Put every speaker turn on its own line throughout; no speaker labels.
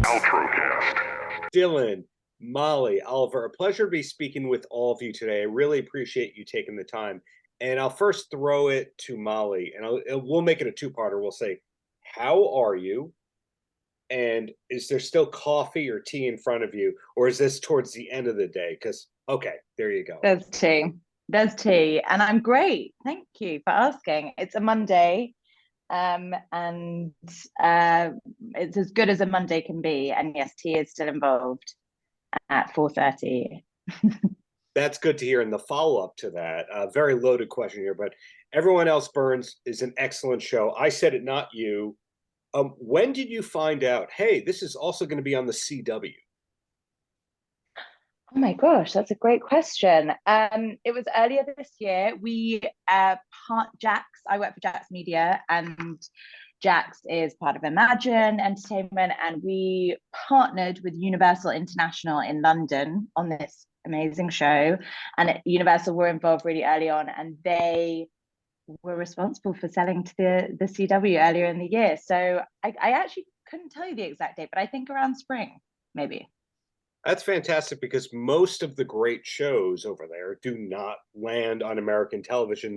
Paltrocast.
Dillon, Molly, Oliver, a pleasure to be speaking with all of you today. I really appreciate you taking the time. And I'll first throw it to Molly, and we'll make it a two-parter. We'll say, how are you? And is there still coffee or tea in front of you? Or is this towards the end of the day? Because, okay, there you go.
There's tea. There's tea. And I'm great. Thank you for asking. It's a Monday. And it's as good as a Monday can be. And yes, tea is still involved at 4:30.
That's good to hear. And the follow-up to that, a very loaded question here, but Everyone Else Burns is an excellent show. I said it, not you. When did you find out, hey, this is also going to be on the CW?
Oh my gosh, that's a great question. It was earlier this year. Jax, I work for Jax Media, and Jax is part of Imagine Entertainment, and we partnered with Universal International in London on this amazing show. And Universal were involved really early on, and they were responsible for selling to the CW earlier in the year. So I actually couldn't tell you the exact date, but I think around spring, maybe.
That's fantastic, because most of the great shows over there do not land on American television.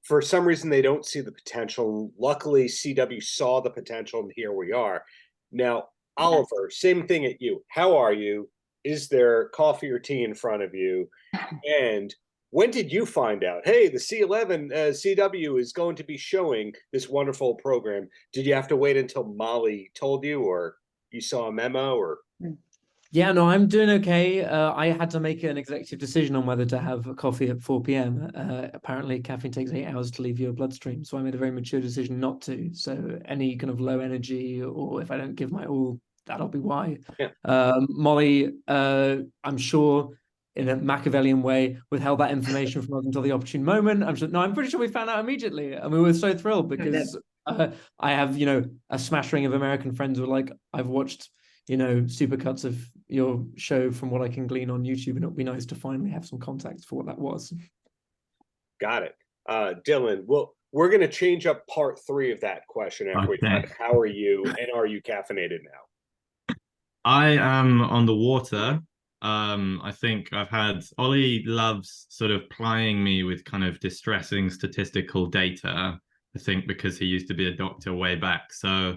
For some reason, they don't see the potential. Luckily, CW saw the potential, and here we are. Now, Oliver, same thing at you. How are you? Is there coffee or tea in front of you? And when did you find out, hey, the C11 CW is going to be showing this wonderful program? Did you have to wait until Molly told you, or you saw a memo, or...
Yeah, no, I'm doing okay. I had to make an executive decision on whether to have a coffee at 4 p.m. Apparently, caffeine takes 8 hours to leave your bloodstream, so I made a very mature decision not to. So any kind of low energy, or if I don't give my all, that'll be why.
Yeah.
Molly, I'm sure, in a Machiavellian way, withheld that information from us until the opportune moment. I'm pretty sure we found out immediately, and we were so thrilled because I have, a smattering of American friends who are like, I've watched supercuts of your show from what I can glean on YouTube, and it'll be nice to finally have some context for what that was.
Got it. Dillon, we're going to change up part 3 of that question after we find out how are you, and are you caffeinated now?
I am on the water. I think Ollie loves sort of plying me with kind of distressing statistical data, I think because he used to be a doctor way back. So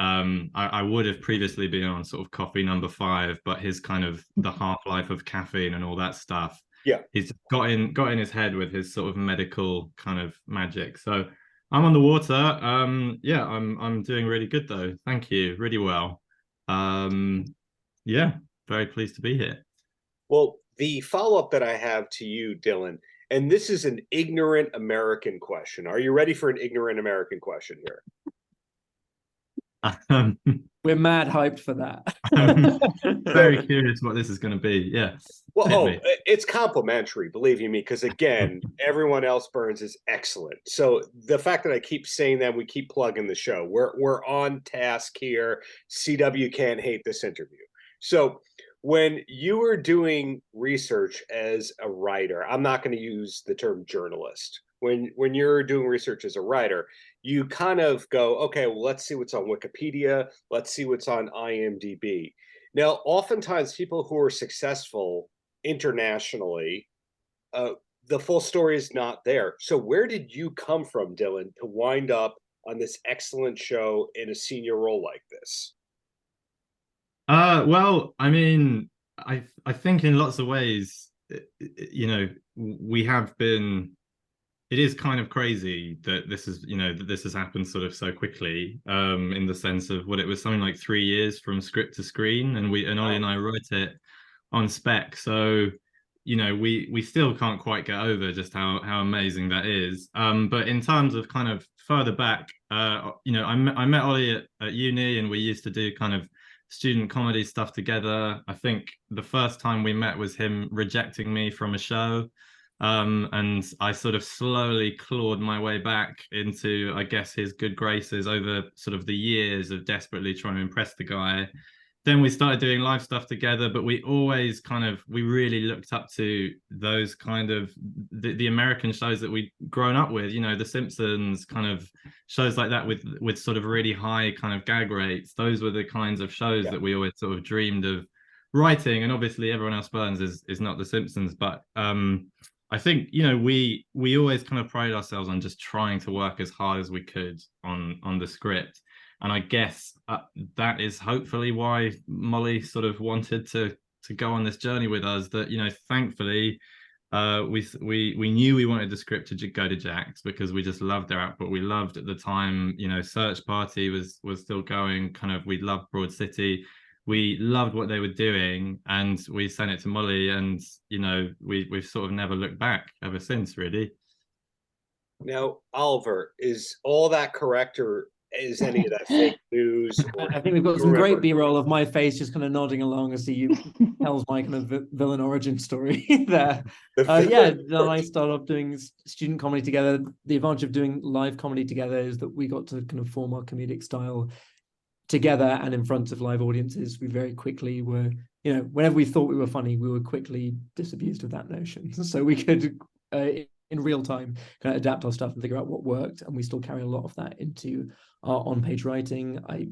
I would have previously been on sort of coffee number 5, but his kind of the half-life of caffeine and all that stuff.
Yeah,
he's got in his head with his sort of medical kind of magic. So I'm on the water. Yeah, I'm doing really good though. Thank you, really well. Yeah, very pleased to be here.
Well, the follow-up that I have to you, Dillon, and this is an ignorant American question. Are you ready for an ignorant American question here?
We're mad hyped for that.
I'm very curious what this is going to be. Yeah.
Well, it's complimentary, believe you me, because again, Everyone Else Burns is excellent. So the fact that I keep saying that, we keep plugging the show. We're on task here. CW can't hate this interview. So when you were doing research as a writer, I'm not going to use the term journalist. When you're doing research as a writer, you kind of go, okay, well, let's see what's on Wikipedia. Let's see what's on IMDb. Now, oftentimes people who are successful internationally, the full story is not there. So where did you come from, Dillon, to wind up on this excellent show in a senior role like this?
Well, I mean, I think in lots of ways, we have been. It is kind of crazy that this has happened sort of so quickly, in the sense of what it was something like 3 years from script to screen, and Ollie and I wrote it on spec. So, we still can't quite get over just how amazing that is. But in terms of kind of further back, I met Ollie at uni, and we used to do kind of student comedy stuff together. I think the first time we met was him rejecting me from a show. And I sort of slowly clawed my way back into, I guess, his good graces over sort of the years of desperately trying to impress the guy. then we started doing live stuff together, but we always we really looked up to those kind of the American shows that we'd grown up with, you know, The Simpsons, kind of shows like that with sort of really high kind of gag rates. Those were the kinds of shows that we always sort of dreamed of writing. And obviously Everyone Else Burns is not The Simpsons, but I think, you know, we always kind of prided ourselves on just trying to work as hard as we could on the script. And I guess that is hopefully why Molly sort of wanted to go on this journey with us. That, you know, thankfully, we knew we wanted the script to go to Jax because we just loved their output. We loved at the time, you know, Search Party was still going. Kind of, we loved Broad City. We loved what they were doing, and we sent it to Molly, and, you know, we've sort of never looked back ever since, really.
Now, Oliver, is all that correct, or is any of that fake news?
I think we've got some great B-roll of my face just kind of nodding along as he tells my kind of villain origin story there. Yeah, then I started off doing student comedy together. The advantage of doing live comedy together is that we got to kind of form our comedic style together and in front of live audiences. We very quickly were, you know, whenever we thought we were funny, we were quickly disabused of that notion. So we could, in real time, kind of adapt our stuff and figure out what worked. And we still carry a lot of that into our on-page writing. I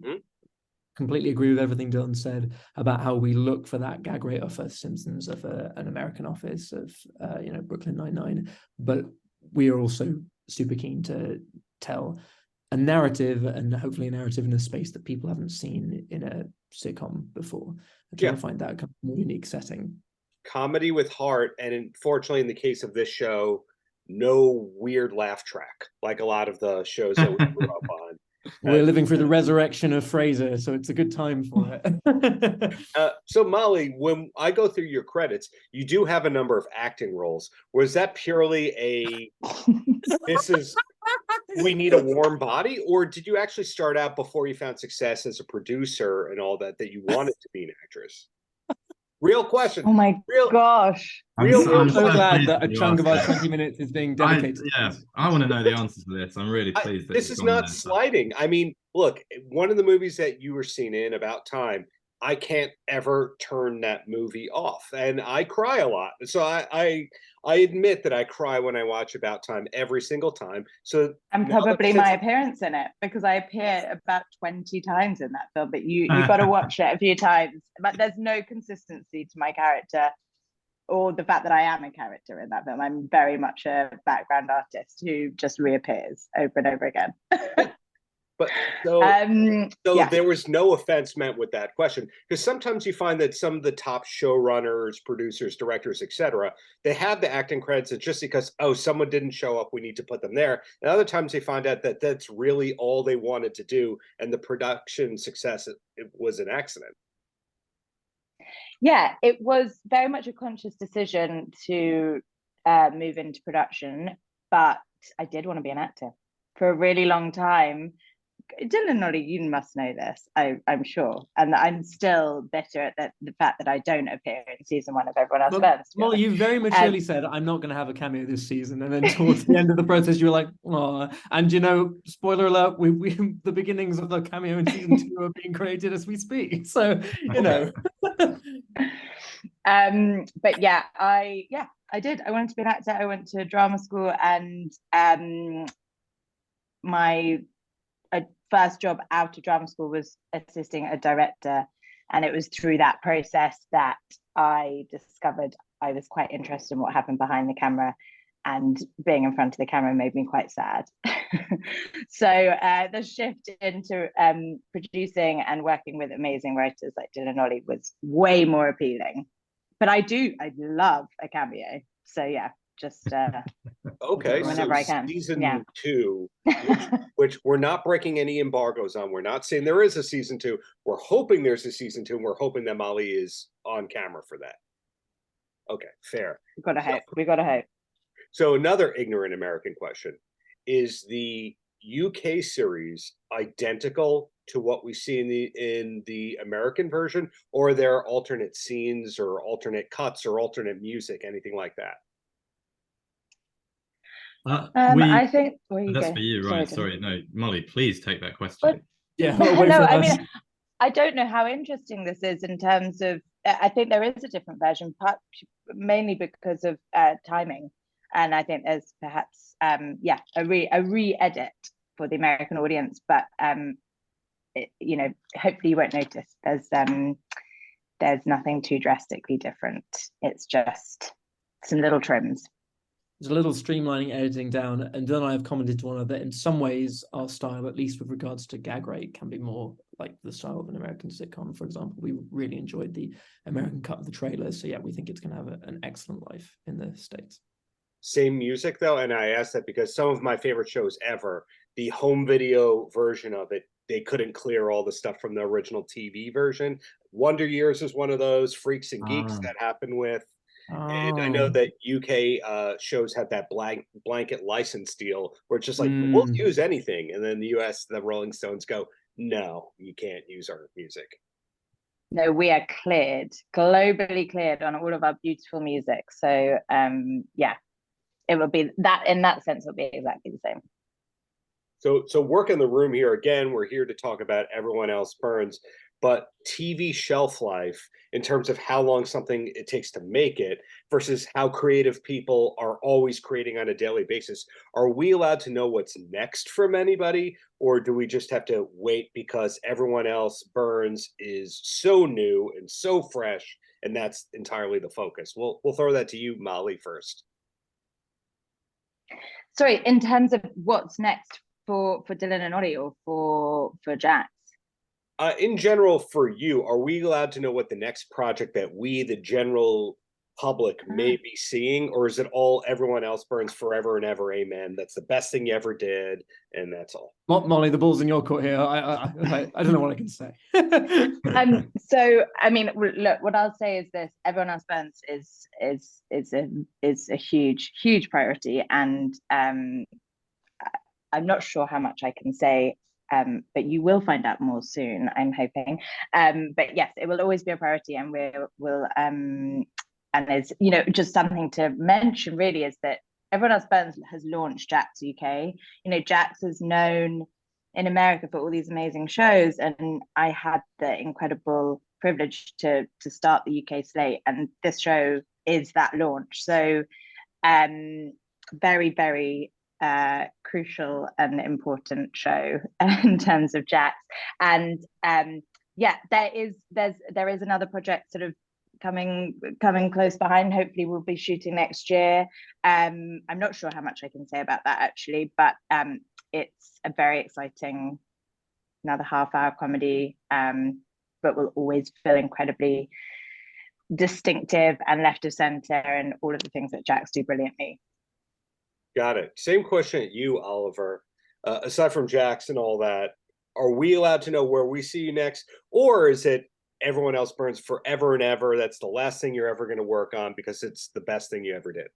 completely agree with everything Dillon said about how we look for that gag rate of a Simpsons, of an American Office, of you know, Brooklyn Nine-Nine, but we are also super keen to tell a narrative, and hopefully a narrative in a space that people haven't seen in a sitcom before. I'm trying to find that kind of more unique setting.
Comedy with heart, and unfortunately, in the case of this show, no weird laugh track like a lot of the shows that we grew up on.
We're living through the resurrection of Frasier, so it's a good time for it.
So Molly, when I go through your credits, you do have a number of acting roles. Was that purely a we need a warm body, or did you actually start out before you found success as a producer and all that you wanted to be an actress? Real question.
Oh my gosh.
I'm so glad that a chunk of our 20 minutes is being dedicated.
I want to know the answers to this. I'm really pleased.
This is not sliding. I mean, look, one of the movies that you were seen in, About Time, I can't ever turn that movie off, and I cry a lot. So I admit that I cry when I watch About Time every single time. So
and probably my appearance in it, because I appear about 20 times in that film, but you got to watch it a few times. But there's no consistency to my character or the fact that I am a character in that film. I'm very much a background artist who just reappears over and over again.
But there was no offense meant with that question, because sometimes you find that some of the top showrunners, producers, directors, etc., they have the acting credits, and just because, oh, someone didn't show up, we need to put them there. And other times they find out that that's really all they wanted to do, and the production success, it was an accident.
Yeah, it was very much a conscious decision to move into production, but I did want to be an actor for a really long time. Dillon, you must know this, I'm sure, and I'm still bitter at the fact that I don't appear in season 1 of Everyone Else Burns.
Well, you very maturely said, I'm not going to have a cameo this season, and then towards the end of the process you were like, oh. And, you know, spoiler alert, we the beginnings of the cameo in season 2 are being created as we speak, so you know.
But yeah, I did. I wanted to be an actor. I went to drama school, and my first job out of drama school was assisting a director, and it was through that process that I discovered I was quite interested in what happened behind the camera, and being in front of the camera made me quite sad. So the shift into producing and working with amazing writers like Dillon and Ollie was way more appealing. But I love a cameo, so yeah, just
okay,
whenever I can.
Season 2, which we're not breaking any embargoes on. We're not saying there is a season 2. We're hoping there's a season 2, and we're hoping that Molly is on camera for that. Okay, fair.
We gotta hope.
So another ignorant American question: is the UK series identical to what we see in the American version, or are there alternate scenes or alternate cuts or alternate music, anything like that?
I think
that's for you, right? Sorry, no, Molly, please take that question.
But, no, I mean, I don't know how interesting this is in terms of, I think there is a different version, mainly because of timing. And I think there's perhaps, a re-edit for the American audience, but, hopefully you won't notice there's nothing too drastically different. It's just some little trims.
There's a little streamlining, editing down, and then I have commented to one another that in some ways our style, at least with regards to gag rate, can be more like the style of an American sitcom, for example. We really enjoyed the American cut of the trailer, so yeah, we think it's going to have an excellent life in the States.
Same music though, and I asked that because some of my favorite shows ever, the home video version of it, they couldn't clear all the stuff from the original TV version. Wonder Years is one of those, Freaks and Geeks that happened with. And I know that UK shows have that blanket license deal where it's just like, we'll use anything. And then the US, the Rolling Stones go, no, you can't use our music.
No, we are globally cleared on all of our beautiful music. So it will be that, in that sense, it'll be exactly the same.
So work in the room here again. We're here to talk about Everyone Else Burns, but TV shelf life in terms of how long something it takes to make it versus how creative people are always creating on a daily basis. Are we allowed to know what's next from anybody, or do we just have to wait because Everyone Else Burns is so new and so fresh, and that's entirely the focus? We'll throw that to you, Molly, first.
Sorry, in terms of what's next for Dillon and Ollie, or for Jax?
In general, for you, are we allowed to know what the next project that we, the general public, may be seeing, or is it all Everyone Else Burns forever and ever, amen? That's the best thing you ever did, and that's all.
Molly, the ball's in your court here. I don't know what I can say.
So I mean, look, what I'll say is this: Everyone Else Burns is a huge priority, and I'm not sure how much I can say. But you will find out more soon, I'm hoping. But yes, it will always be a priority, and we'll and there's, just something to mention really is that Everyone Else Burns has launched Jax UK. Jax is known in America for all these amazing shows, and I had the incredible privilege to start the UK slate, and this show is that launch. So very, very crucial and important show in terms of Jax. And there is another project sort of coming close behind. Hopefully we'll be shooting next year. I'm not sure how much I can say about that actually, but it's a very exciting another half-hour comedy, but will always feel incredibly distinctive and left of center, and all of the things that Jax do brilliantly.
Got it. Same question at you, Oliver. Aside from Jax and all that, are we allowed to know where we see you next, or is it Everyone Else Burns forever and ever? That's the last thing you're ever going to work on because it's the best thing you ever did.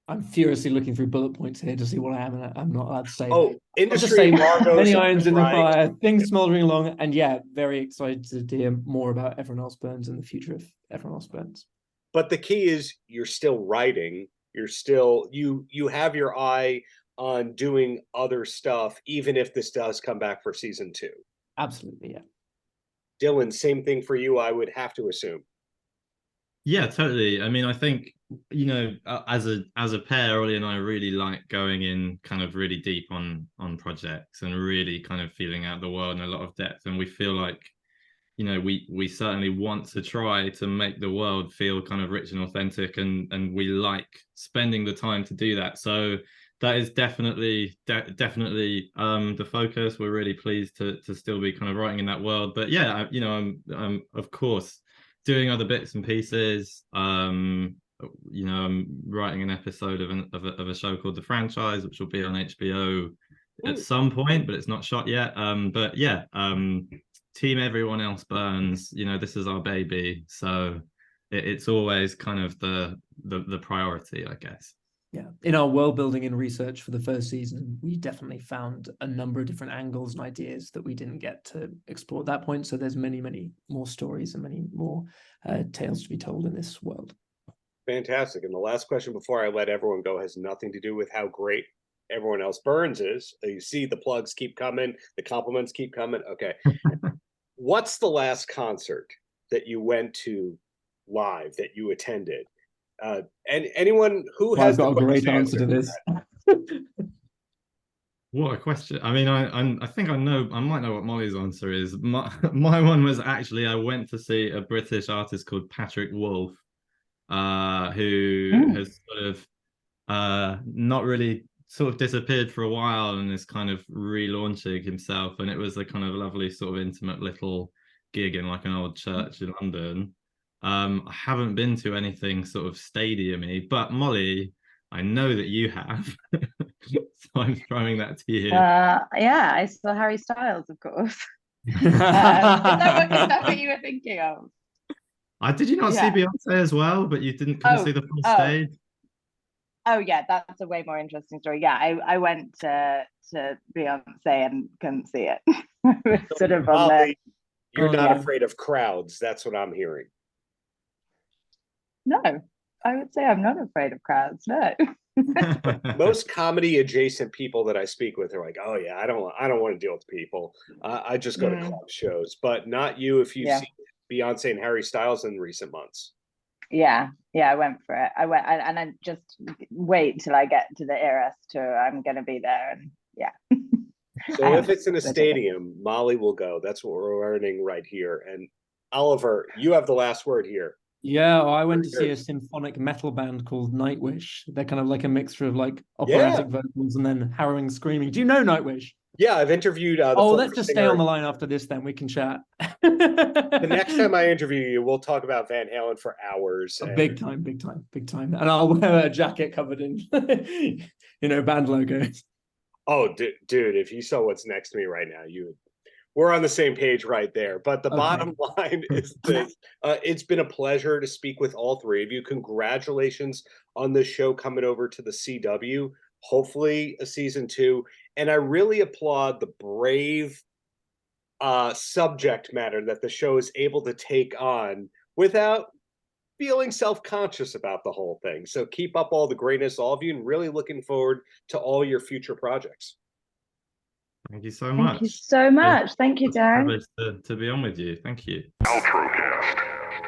I'm furiously looking through bullet points here to see what I am and I'm not allowed to say.
Oh, industry embargoes,
many irons in the
right.
fire, things smoldering along, and yeah, very excited to hear more about Everyone Else Burns and the future of Everyone Else Burns.
But the key is you're still writing. You're still you have your eye on doing other stuff, even if this does come back for season 2.
Absolutely, yeah.
Dillon, same thing for you, I would have to assume.
Yeah, totally. I mean, I think, as a pair, Ollie and I really like going in kind of really deep on projects and really kind of feeling out the world in a lot of depth. And we feel like, we certainly want to try to make the world feel kind of rich and authentic, and we like spending the time to do that. So that is definitely the focus. We're really pleased to still be kind of writing in that world. But yeah, I'm of course doing other bits and pieces. I'm writing an episode of a show called The Franchise, which will be on HBO at some point, but it's not shot yet. But yeah, Team Everyone Else Burns, this is our baby, so it's always kind of the priority, I guess.
Yeah, in our world building and research for the first season, we definitely found a number of different angles and ideas that we didn't get to explore at that point. So there's many, many more stories and many more tales to be told in this world.
Fantastic. And the last question before I let everyone go has nothing to do with how great Everyone Else Burns is. You see the plugs keep coming, the compliments keep coming. Okay. what's the last concert that you went to live that you attended? And anyone who
Well,
has
I've got a
the
great
quickest
answer to this.
What a question. I mean, I think I might know what Molly's answer is. My one was actually I went to see a British artist called Patrick Wolf, who has sort of not really sort of disappeared for a while and is kind of relaunching himself. And it was a kind of lovely sort of intimate little gig in like an old church in London. I haven't been to anything sort of stadium-y, but Molly, I know that you have. So I'm throwing that to you.
Yeah, I saw Harry Styles, of course. Is that what you were thinking of?
Did you not see Beyonce as well, but you didn't come see the full stage?
Oh yeah, that's a way more interesting story. Yeah, I went to Beyonce and couldn't see it. Sort of on the...
You're not afraid of crowds. That's what I'm hearing.
No, I would say I'm not afraid of crowds. No.
Most comedy adjacent people that I speak with are like, oh yeah, I don't want to deal with people. I just go to club shows, but not you if you've seen Beyonce and Harry Styles in recent months.
Yeah, I went for it. I went, and I just wait till I get to the Eras tour. I'm going to be there, and
So if it's in a stadium, Molly will go. That's what we're learning right here. And Oliver, you have the last word here.
Yeah, I went to see a symphonic metal band called Nightwish. They're kind of like a mixture of like operatic vocals and then harrowing screaming. Do you know Nightwish?
Yeah, I've interviewed.
Let's just stay on the line after this, then we can chat.
The next time I interview you, we'll talk about Van Halen for hours.
Big time. And I'll wear a jacket covered in, band logos.
Oh, dude, if you saw what's next to me right now, we're on the same page right there. But the bottom line is this. It's been a pleasure to speak with all three of you. Congratulations on this show coming over to the CW. Hopefully a season 2. And I really applaud the brave subject matter that the show is able to take on without feeling self-conscious about the whole thing. So keep up all the greatness, all of you, and really looking forward to all your future projects.
Thank you so much.
Thank you so much. Thank you, Darren.
It's a privilege to be on with you. Thank you.
Paltrocast.